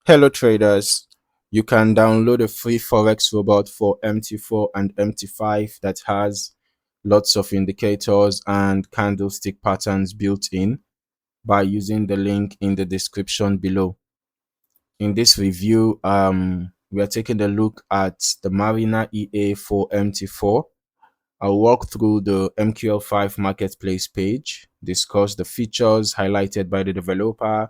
Hello traders, you can download a free Forex robot for MT4 and MT5 that has lots of indicators and candlestick patterns built in by using the link in the description below. In this review, we are taking a look at the Marina EA for MT4. I'll walk through the MQL5 Marketplace page, discuss the features highlighted by the developer,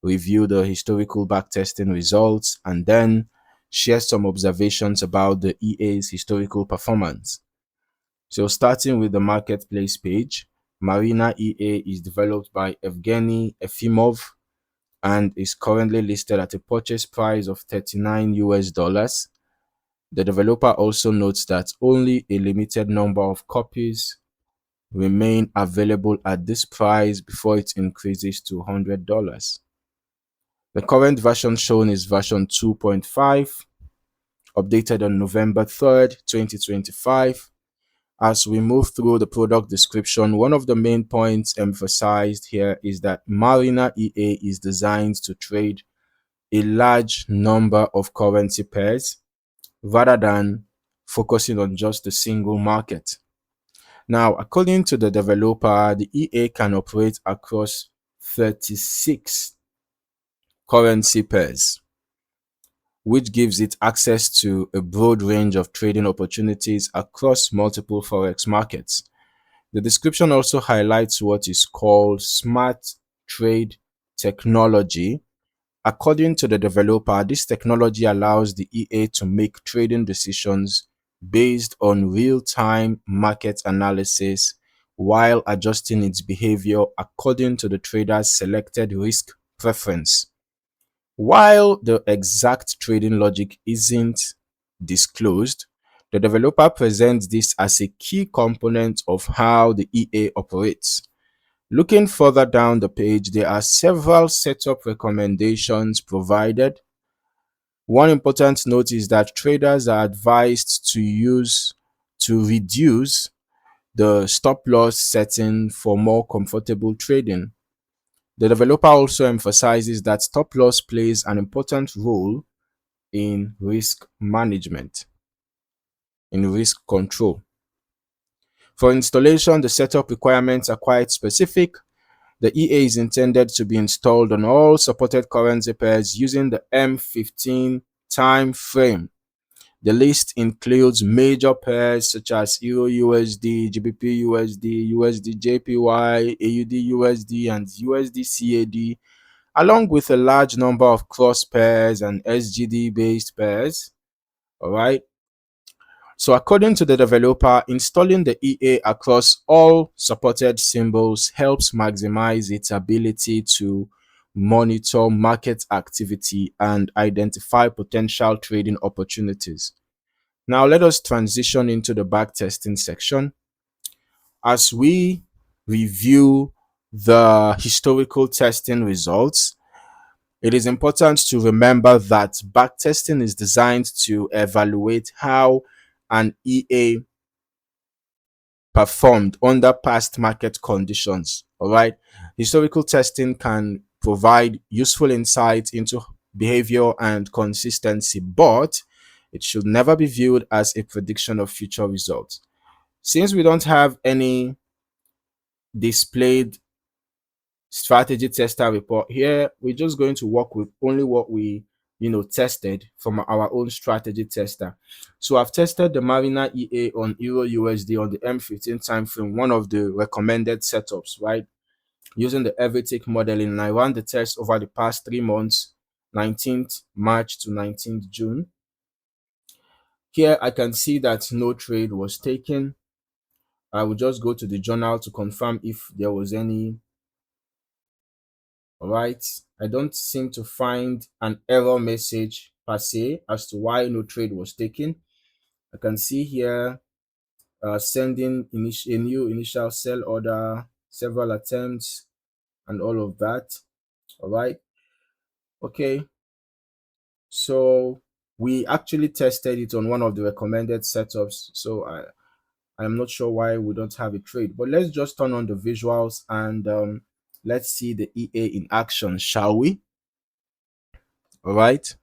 review the historical backtesting results, and then share some observations about the EA's historical performance. So starting with the marketplace page, Marina EA is developed by Evgeny Efimov and is currently listed at a purchase price of 39 US dollars. The developer also notes that only a limited number of copies remain available at this price before it increases to $100. The current version shown is version 2.5, updated on November 3rd, 2025. As we move through the product description, one of the main points emphasized here is that Marina EA is designed to trade a large number of currency pairs rather than focusing on just a single market. Now, according to the developer, the EA can operate across 36 currency pairs, which gives it access to a broad range of trading opportunities across multiple Forex markets. The description also highlights what is called smart trade technology. According to the developer, this technology allows the EA to make trading decisions based on real-time market analysis while adjusting its behavior according to the trader's selected risk preference. While the exact trading logic isn't disclosed, the developer presents this as a key component of how the EA operates. Looking further down the page, there are several setup recommendations provided. One important note is that traders are advised to reduce the stop loss setting for more comfortable trading. The developer also emphasizes that stop loss plays an important role in risk management, in risk control. For installation, the setup requirements are quite specific. The EA is intended to be installed on all supported currency pairs using the M15 time frame. The list includes major pairs such as Euro USD, GBP USD, USD JPY, AUD USD, and USD CAD, along with a large number of cross pairs and SGD based pairs. All right. So according to the developer, installing the EA across all supported symbols helps maximize its ability to monitor market activity and identify potential trading opportunities. Now let us transition into the backtesting section. As we review the historical testing results, it is important to remember that backtesting is designed to evaluate how an EA performed under past market conditions. All right. Historical testing can provide useful insights into behavior and consistency, but it should never be viewed as a prediction of future results. Since we don't have any displayed strategy tester report here, we're just going to work with only what we tested from our own strategy tester. So I've tested the Marina EA on Euro USD on the M15 time frame, one of the recommended setups, right, using the everytick modeling, and I ran the test over the past 3 months, 19th March to 19th June. Here I can see that no trade was taken. I will just go to the journal to confirm if there was any. All right, I don't seem to find an error message per se as to why no trade was taken. I can see here sending a new initial sell order, several attempts, and all of that. All right, okay, so we actually tested it on one of the recommended setups, so I'm not sure why we don't have a trade, but let's just turn on the visuals and let's see the EA in action, shall we? All right.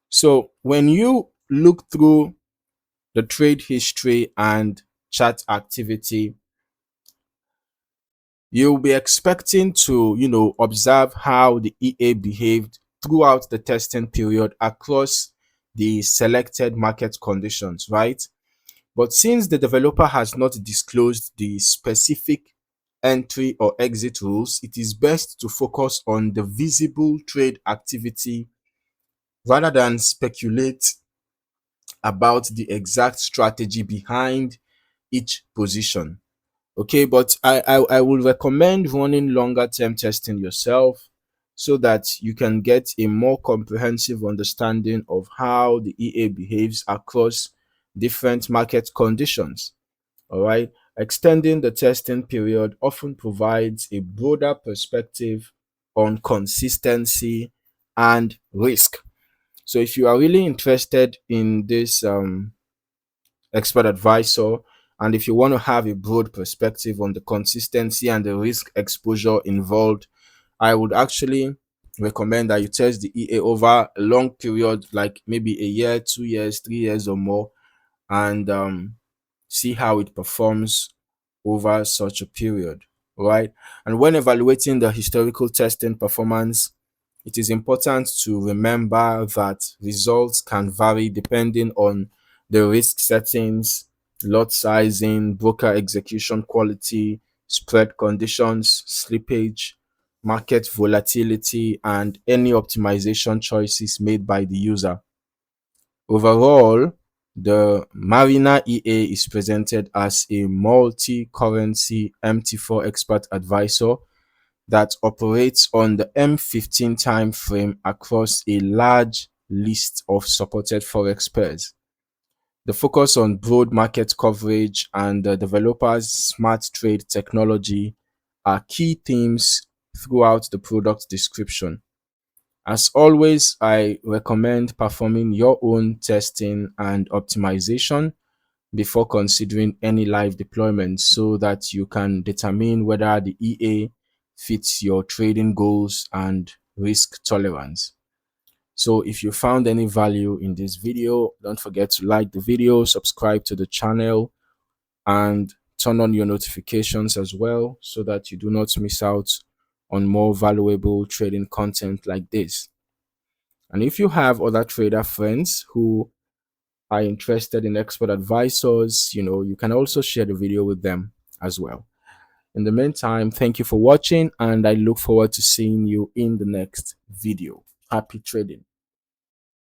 So when you look through the trade history and chart activity, you'll be expecting to, observe how the EA behaved throughout the testing period across the selected market conditions, right? But since the developer has not disclosed the specific entry or exit rules, it is best to focus on the visible trade activity rather than speculate about the exact strategy behind each position. Okay, but I will recommend running longer term testing yourself so that you can get a more comprehensive understanding of how the EA behaves across different market conditions. All right, extending the testing period often provides a broader perspective on consistency and risk. So if you are really interested in this expert advisor, and if you want to have a broad perspective on the consistency and the risk exposure involved, I would actually recommend that you test the EA over a long period, like maybe a year, 2 years, 3 years or more, and see how it performs over such a period, right? And when evaluating the historical testing performance, it is important to remember that results can vary depending on the risk settings, lot sizing, broker execution quality, spread conditions, slippage, market volatility, and any optimization choices made by the user. Overall, the Marina EA is presented as a multi-currency MT4 Expert Advisor that operates on the M15 time frame across a large list of supported Forex pairs. The focus on broad market coverage and the developer's smart trade technology are key themes throughout the product description. As always, I recommend performing your own testing and optimization before considering any live deployment so that you can determine whether the EA fits your trading goals and risk tolerance. So if you found any value in this video, don't forget to like the video, subscribe to the channel, and turn on your notifications as well so that you do not miss out on more valuable trading content like this. And if you have other trader friends who are interested in expert advisors, you can also share the video with them as well. In the meantime, thank you for watching, and I look forward to seeing you in the next video. Happy trading.